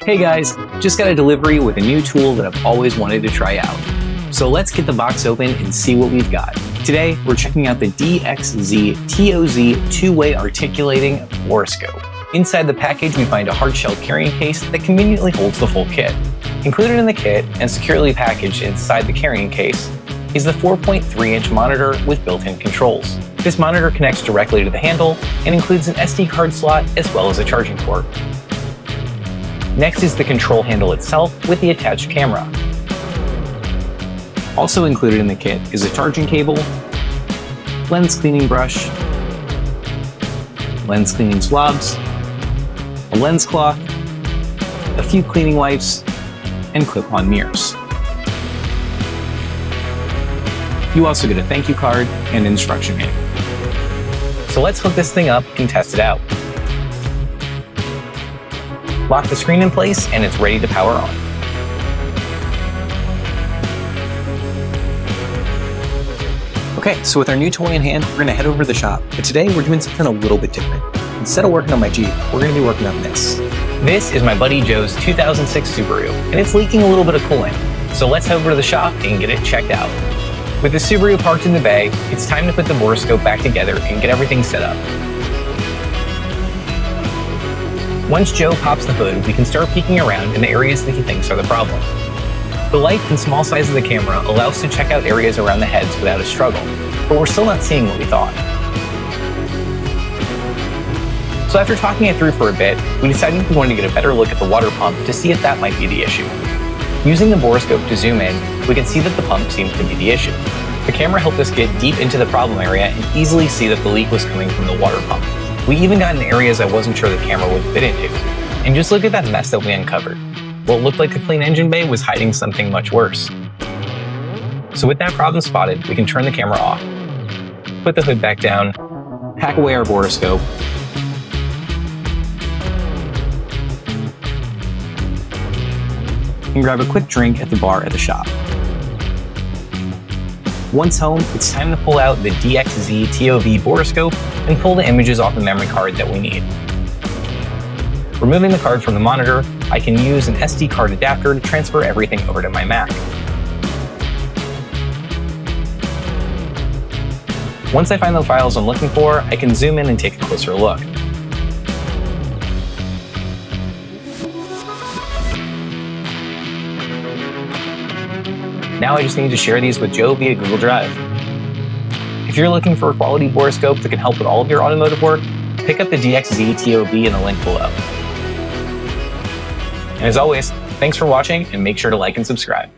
Hey guys, just got a delivery with a new tool that I've always wanted to try out. So let's get the box open and see what we've got. Today, we're checking out the DXZtoz two-way articulating borescope. Inside the package, we find a hard shell carrying case that conveniently holds the full kit. Included in the kit and securely packaged inside the carrying case is the 4.3-inch monitor with built-in controls. This monitor connects directly to the handle and includes an SD card slot as well as a charging port. Next is the control handle itself with the attached camera. Also included in the kit is a charging cable, lens cleaning brush, lens cleaning swabs, a lens cloth, a few cleaning wipes, and clip-on mirrors. You also get a thank you card and instruction manual. So let's hook this thing up and test it out. Lock the screen in place and it's ready to power on. Okay, so with our new toy in hand, we're gonna head over to the shop. But today we're doing something a little bit different. Instead of working on my Jeep, we're gonna be working on this. This is my buddy Joe's 2006 Subaru, and it's leaking a little bit of coolant. So let's head over to the shop and get it checked out. With the Subaru parked in the bay, it's time to put the borescope back together and get everything set up. Once Joe pops the hood, we can start peeking around in the areas that he thinks are the problem. The light and small size of the camera allow us to check out areas around the heads without a struggle, but we're still not seeing what we thought. So after talking it through for a bit, we decided we wanted to get a better look at the water pump to see if that might be the issue. Using the borescope to zoom in, we can see that the pump seems to be the issue. The camera helped us get deep into the problem area and easily see that the leak was coming from the water pump. We even got in areas I wasn't sure the camera would fit into. And just look at that mess that we uncovered. What looked like a clean engine bay was hiding something much worse. So with that problem spotted, we can turn the camera off, put the hood back down, pack away our borescope, and grab a quick drink at the bar at the shop. Once home, it's time to pull out the DXZtoz Borescope and pull the images off the memory card that we need. Removing the card from the monitor, I can use an SD card adapter to transfer everything over to my Mac. Once I find the files I'm looking for, I can zoom in and take a closer look. Now I just need to share these with Joe via Google Drive. If you're looking for a quality borescope that can help with all of your automotive work, pick up the DXZtoz in the link below. And as always, thanks for watching and make sure to like and subscribe.